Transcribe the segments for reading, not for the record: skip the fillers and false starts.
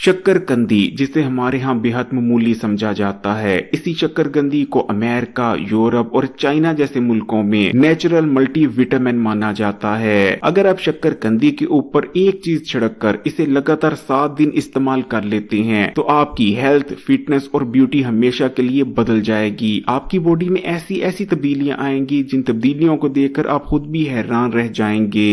शक्करकंदी, जिसे हमारे यहाँ बेहद मामूली समझा जाता है, इसी शक्करकंदी को अमेरिका, यूरोप और चाइना जैसे मुल्कों में नेचुरल मल्टीविटामिन माना जाता है। अगर आप शक्करकंदी के ऊपर एक चीज छिड़क कर इसे लगातार 7 दिन इस्तेमाल कर लेते हैं तो आपकी हेल्थ, फिटनेस और ब्यूटी हमेशा के लिए बदल जाएगी। आपकी बॉडी में ऐसी ऐसी तब्दीलियां आएंगी जिन तब्दीलियों को देखकर आप खुद भी हैरान रह जाएंगे।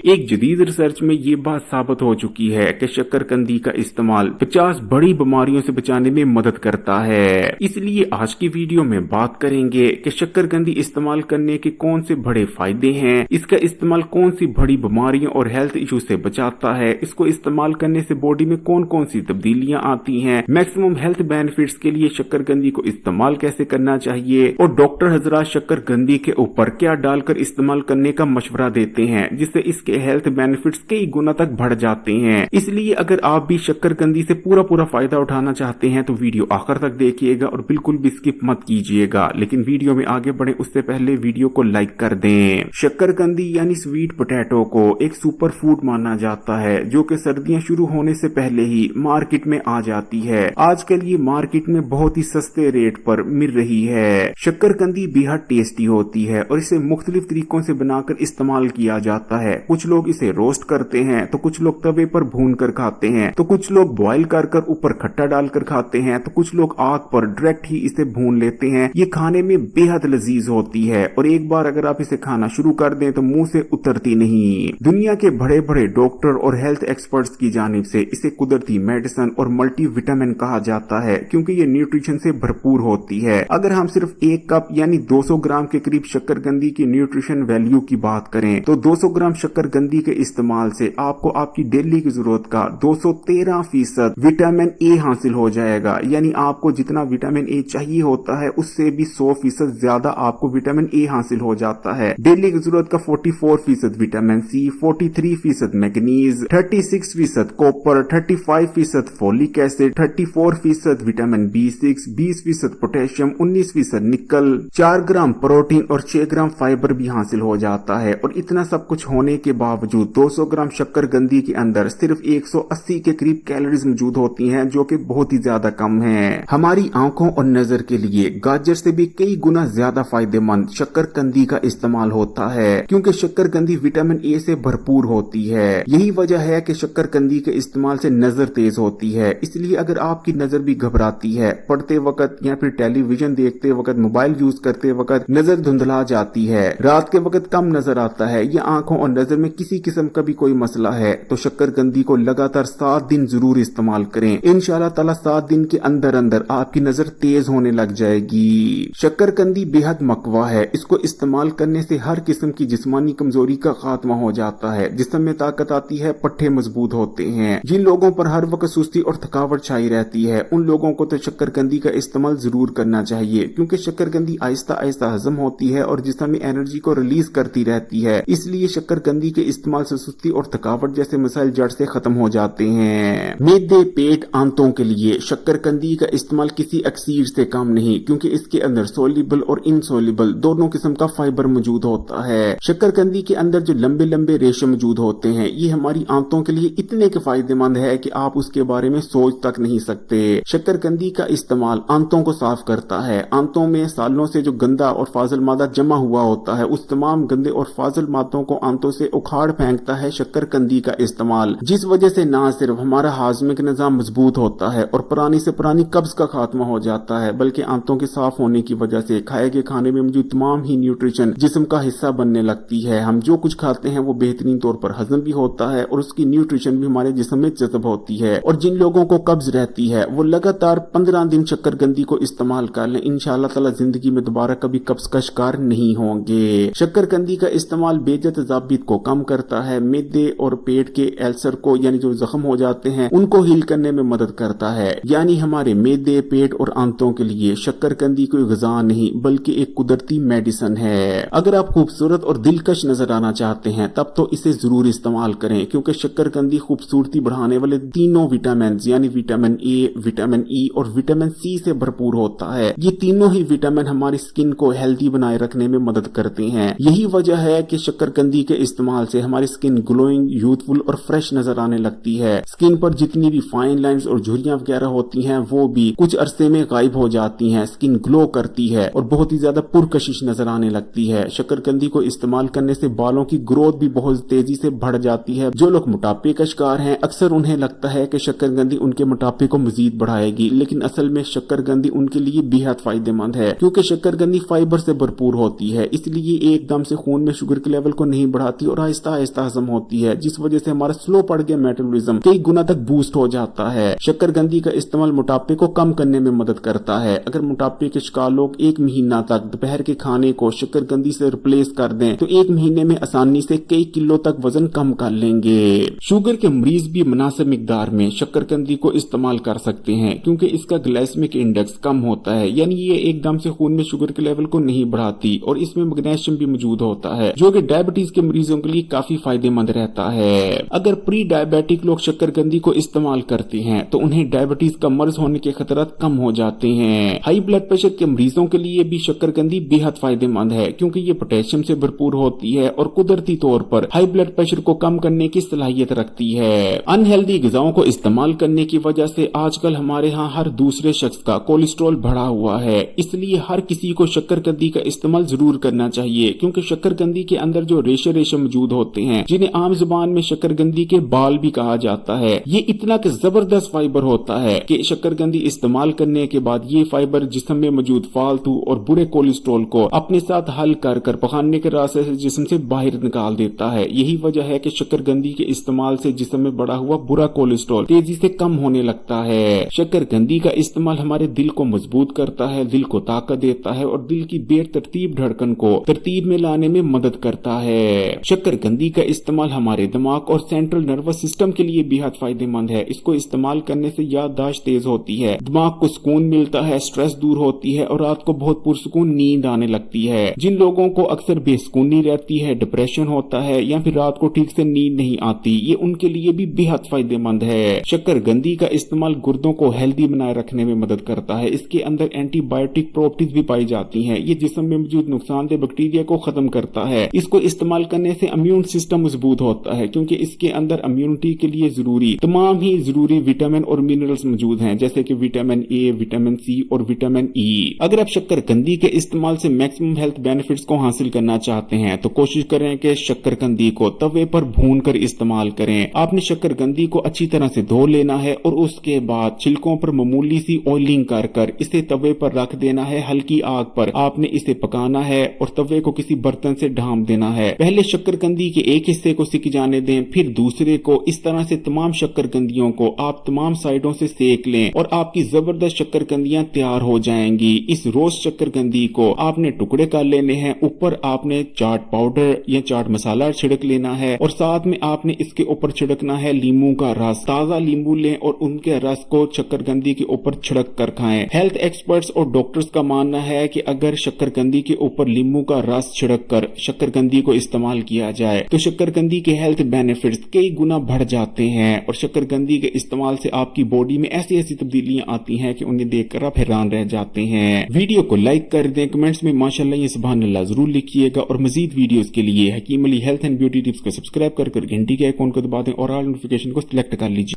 एक जदीद रिसर्च में ये बात साबित हो चुकी है कि शक्करकंदी का इस्तेमाल 50 बड़ी बीमारियों से बचाने में मदद करता है। इसलिए आज की वीडियो में बात करेंगे कि शक्करकंदी इस्तेमाल करने के कौन से बड़े फायदे हैं, इसका इस्तेमाल कौन सी बड़ी बीमारियों और हेल्थ इशू से बचाता है, इसको इस्तेमाल करने से बॉडी में कौन कौन सी तब्दीलियां आती हैं, मैक्सिमम हेल्थ बेनिफिट्स के लिए शक्करकंदी को इस्तेमाल कैसे करना चाहिए और डॉक्टर हजरात शक्करकंदी के ऊपर क्या डालकर इस्तेमाल करने का मशवरा देते हैं जिससे इसके हेल्थ बेनिफिट्स कई गुना तक बढ़ जाते हैं। इसलिए अगर आप भी शक्करकंदी से पूरा फायदा उठाना चाहते हैं तो वीडियो आखिर तक देखिएगा और बिल्कुल भी स्किप मत कीजिएगा। लेकिन वीडियो में आगे बढ़े उससे पहले वीडियो को लाइक कर दें। शक्करकंदी यानी स्वीट पोटैटो को एक सुपर फूड माना जाता है जो कि सर्दियां शुरू होने से पहले ही मार्केट में आ जाती है। आजकल ये मार्केट में बहुत ही सस्ते रेट पर मिल रही है। शक्करकंदी बेहद टेस्टी होती है और इसे मुख्तलिफ तरीकों से बनाकर इस्तेमाल किया जाता है। कुछ लोग इसे रोस्ट करते हैं तो कुछ लोग तवे पर भून कर खाते हैं तो कुछ लोग बॉईल कर ऊपर खट्टा डालकर खाते हैं तो कुछ लोग आग पर डायरेक्ट ही इसे भून लेते हैं। ये खाने में बेहद लजीज होती है और एक बार अगर आप इसे खाना शुरू कर दें तो मुंह से उतरती नहीं। दुनिया के बड़े बड़े डॉक्टर और हेल्थ एक्सपर्ट्स की जानिब से इसे कुदरती मेडिसिन और मल्टीविटामिन कहा जाता है क्योंकि ये न्यूट्रिशन से भरपूर होती है। अगर हम सिर्फ 1 कप यानी 200 ग्राम के करीब शक्करकंदी की न्यूट्रिशन वैल्यू की बात करें तो 200 ग्राम शक्करकंदी के इस्तेमाल से आपको आपकी डेली की जरूरत का 213% विटामिन ए हासिल हो जाएगा। यानी आपको जितना विटामिन ए चाहिए होता है उससे भी 100% ज्यादा आपको विटामिन ए हासिल हो जाता है। डेली की जरूरत का 44% vitamin C, 43% manganese, 36% copper, 35% folic acid, 34% vitamin B6, 20% potassium, 19% nickel, 4 gram protein और 6 ग्राम फाइबर भी हासिल हो जाता है। और इतना सब कुछ होने के बावजूद 200 ग्राम शक्करकंदी के अंदर सिर्फ 180 के करीब कैलोरीज मौजूद होती हैं जो कि बहुत ही ज्यादा कम है। हमारी आंखों और नजर के लिए गाजर से भी कई गुना ज्यादा फायदेमंद शक्करकंदी का इस्तेमाल होता है क्योंकि शक्करकंदी विटामिन ए से भरपूर होती है। यही वजह है कि शक्करकंदी के इस्तेमाल से नजर तेज होती है। इसलिए अगर आपकी नजर भी घबराती है, पढ़ते वक्त या फिर टेलीविजन देखते वक्त, मोबाइल यूज करते वक्त नजर धुंधला जाती है, रात के वक्त कम नजर आता है या आंखों और नजर में किसी किस्म का भी कोई मसला है तो शक्करकंदी को लगातार 7 दिन जरूर इस्तेमाल करें। इंशाल्लाह ताला 7 दिन के अंदर अंदर आपकी नजर तेज होने लग जाएगी। शक्करकंदी बेहद मकवा है। इसको इस्तेमाल करने से हर किस्म की जिस्मानी कमजोरी का खात्मा हो जाता है, जिस्म में ताकत आती है, पट्टे मजबूत होते हैं। जिन लोगों पर हर वक्त सुस्ती और थकावट छाई रहती है उन लोगों को तो शक्करकंदी का इस्तेमाल जरूर करना चाहिए क्योंकि शक्करकंदी आहिस्ता आहिस्ता हजम होती है और जिस्म में एनर्जी को रिलीज करती रहती है। इसलिए शक्करकंदी के इस्तेमाल से सुस्ती और थकावट जैसे मसाइल जड़ से खत्म हो जाते हैं। मैदे, पेट, आंतों के लिए शक्करकंदी का इस्तेमाल किसी अक्सीर से कम नहीं क्योंकि इसके अंदर सोल्यूबल और इनसोल्यूबल दोनों किस्म का फाइबर मौजूद होता है। शक्करकंदी के अंदर जो लंबे लंबे रेशे मौजूद होते हैं ये हमारी आंतों के लिए इतने के फायदेमंद है कि आप उसके बारे में सोच तक नहीं सकते। शक्करकंदी का इस्तेमाल आंतों को साफ करता है। आंतों में सालों से जो गंदा और फाजिल मादा जमा हुआ होता है उस तमाम गंदे और फाजिल मादों को आंतों से उखाड़ फेंकता है शक्करकंदी का इस्तेमाल, जिस वजह से न सिर्फ हमारा हाजमे का निजाम मजबूत होता है और पुरानी से पुरानी कब्ज का खात्मा हो जाता है बल्कि आंतों के साफ होने की वजह से खाए गए खाने में मौजूद तमाम ही न्यूट्रिशन जिस्म का हिस्सा बनने लगती है। हम जो कुछ खाते हैं वो बेहतरीन तौर पर हजम भी होता है और उसकी न्यूट्रिशन भी हमारे जिस्म में जज़ब होती है। और जिन लोगों को कब्ज रहती है वो लगातार 15 दिन शक्करकंदी को इस्तेमाल कर लें, इंशाअल्लाह ताला जिंदगी में दोबारा कभी कब्ज का शिकार नहीं होंगे। शक्करकंदी का इस्तेमाल बेजा तजाबियत को कम करता है, मैदे और पेट के अल्सर को यानी जो जख्म हो जाते हैं उनको हील करने में मदद करता है। यानी हमारे मैदे, पेट और आंतों के लिए शक्करकंदी कोई ग़िज़ा नहीं बल्कि एक कुदरती मेडिसिन है। अगर आप खूबसूरत और दिलकश नजर आना चाहते हैं तब तो इसे जरूर इस्तेमाल करें क्योंकि शक्करकंदी खूबसूरती बढ़ाने वाले तीनों विटामिन यानी विटामिन ए, विटामिन ई और विटामिन सी से भरपूर होता है। ये तीनों ही विटामिन हमारी स्किन को हेल्दी बनाए रखने में मदद करते हैं। यही वजह है कि शक्करकंदी के इस्तेमाल से हमारी स्किन ग्लोइंग, यूथफुल और फ्रेश नजर आने लगती है। स्किन पर जितनी जितनी भी फाइन लाइंस और झुर्रियां वगैरह होती हैं वो भी कुछ अरसे में गायब हो जाती हैं, स्किन ग्लो करती है और बहुत ही ज्यादा पुरकशिश नजर आने लगती है। शकरकंदी को इस्तेमाल करने से बालों की ग्रोथ भी बहुत तेजी से बढ़ जाती है। जो लोग मोटापे का शिकार हैं अक्सर उन्हें लगता है कि शकरकंदी उनके मोटापे को मजीद बढ़ाएगी, लेकिन असल में शकरकंदी उनके लिए बेहद फायदेमंद है क्योंकि शकरकंदी फाइबर से भरपूर होती है, इसलिए एकदम से खून में शुगर के लेवल को नहीं बढ़ाती और आहिस्ता आहिस्ता हजम होती है, जिस वजह से हमारा स्लो पड़ गया मेटाबॉलिज्म कई गुना तक बूस्ट हो जाता है। शकरकंदी का इस्तेमाल मोटापे को कम करने में मदद करता है। अगर मोटापे के शिकार लोग 1 महीना तक दोपहर के खाने को शकरकंदी से रिप्लेस कर दें तो 1 महीने में आसानी से कई किलो तक वजन कम कर लेंगे। शुगर के मरीज भी मुनासिब मिकदार में शकरकंदी को इस्तेमाल कर सकते हैं क्योंकि इसका ग्लाइसेमिक इंडेक्स कम होता है, यानी ये एकदम से खून में शुगर के लेवल को नहीं बढ़ाती और इसमें मैग्नीशियम भी मौजूद होता है जो कि डायबिटीज के मरीजों के लिए काफी फायदेमंद रहता है। अगर प्री डायबिटिक लोग शकरकंदी को इस्तेमाल करते हैं तो उन्हें डायबिटीज का मर्ज होने के खतरात कम हो जाते हैं। हाई ब्लड प्रेशर के मरीजों के लिए भी शकरकंदी बेहद फायदेमंद है क्योंकि ये पोटेशियम से भरपूर होती है और कुदरती तौर पर हाई ब्लड प्रेशर को कम करने की सलाहियत रखती है। अनहेल्दी ग़िज़ाओं को इस्तेमाल करने की वजह से आजकल हमारे यहाँ हर दूसरे शख्स का कोलेस्ट्रॉल बढ़ा हुआ है, इसलिए हर किसी को शकरकंदी का इस्तेमाल जरूर करना चाहिए क्योंकि शकरकंदी के अंदर जो रेशे रेशे मौजूद होते हैं जिन्हें आम जुबान में शकरकंदी के बाल भी कहा जाता है, ये इतना कि जबरदस्त फाइबर होता है कि शकरकंदी इस्तेमाल करने के बाद ये फाइबर जिस्म में मौजूद फालतू और बुरे कोलेस्ट्रॉल को अपने साथ हल कर पकाने के रास्ते से जिस्म से बाहर निकाल देता है। यही वजह है कि शकरकंदी के इस्तेमाल से जिस्म में बढ़ा हुआ बुरा कोलेस्ट्रॉल तेजी से कम होने लगता है। शकरकंदी का इस्तेमाल हमारे दिल को मजबूत करता है, दिल को ताकत देता है और दिल की बेतरतीब धड़कन को तरतीब में लाने में मदद करता है। शकरकंदी का इस्तेमाल हमारे दिमाग और सेंट्रल नर्वस सिस्टम के लिए बेहद फायदेमंद है। इसको इस्तेमाल करने से याददाश्त तेज होती है, दिमाग को सुकून मिलता है, स्ट्रेस दूर होती है और रात को बहुत पुरसुकून नींद आने लगती है। जिन लोगों को अक्सर बेसुकूनी रहती है, डिप्रेशन होता है या फिर रात को ठीक से नींद नहीं आती, ये उनके लिए भी बेहद फायदेमंद है। शकरकंदी का इस्तेमाल गुर्दों को हेल्दी बनाए रखने में मदद करता है। इसके अंदर एंटीबायोटिक प्रॉपर्टीज भी पाई जाती हैं। ये जिस्म में मौजूद नुकसानदेह बैक्टीरिया को खत्म करता है। इसको इस्तेमाल करने से इम्यून सिस्टम मजबूत होता है क्योंकि इसके अंदर इम्यूनिटी के लिए जरूरी तमाम ही जरूरी विटामिन और मिनरल्स मौजूद हैं जैसे कि विटामिन ए, विटामिन सी और विटामिन ई। अगर आप शकरकंदी के इस्तेमाल से मैक्सिमम हेल्थ बेनिफिट्स को हासिल करना चाहते हैं तो कोशिश करें कि शकरकंदी को तवे पर भून कर इस्तेमाल करें। आपने शकरकंदी को अच्छी तरह से धो लेना है और उसके बाद छिलकों पर मामूली सी ऑयलिंग कर इसे तवे पर रख देना है। हल्की आग पर आपने इसे पकाना है और तवे को किसी बर्तन से ढांप देना है। पहले शकरकंदी के एक हिस्से को सिक जाने दें, फिर दूसरे को। इस तरह से तमाम शकरकंदियों को आप तमाम साइडों से सेक लें और आपकी जबरदस्त शकरकंदियां तैयार हो जाएंगी। इस रोस्ट शकरकंदी को आपने टुकड़े कर लेने हैं। ऊपर आपने चाट पाउडर या चाट मसाला छिड़क लेना है और साथ में आपने इसके ऊपर छिड़कना है लींबू का रस। ताजा लींबू लें और उनके रस को शकरकंदी के ऊपर छिड़क कर खाएं। हेल्थ एक्सपर्ट्स और डॉक्टर्स का मानना है कि अगर शकरकंदी के ऊपर लींबू का रस छिड़क कर शकरकंदी को इस्तेमाल किया जाए तो शकरकंदी के हेल्थ बेनिफिट्स कई गुना बढ़ जाते हैं और शकरकंदी के इस्तेमाल से आपकी बॉडी में ऐसी ऐसी तब्दीलियां आती हैं कि उन्हें देखकर आप हैरान रह जाते हैं। वीडियो को लाइक कर दें, कमेंट्स में माशाल्लाह या सुभान अल्लाह जरूर लिखिएगा और मजीद वीडियोस के लिए Hakeem Ali health and beauty tips को सब्सक्राइब कर घंटी के आइकॉन को दबा दें और ऑल नोटिफिकेशन को सिलेक्ट कर लीजिए।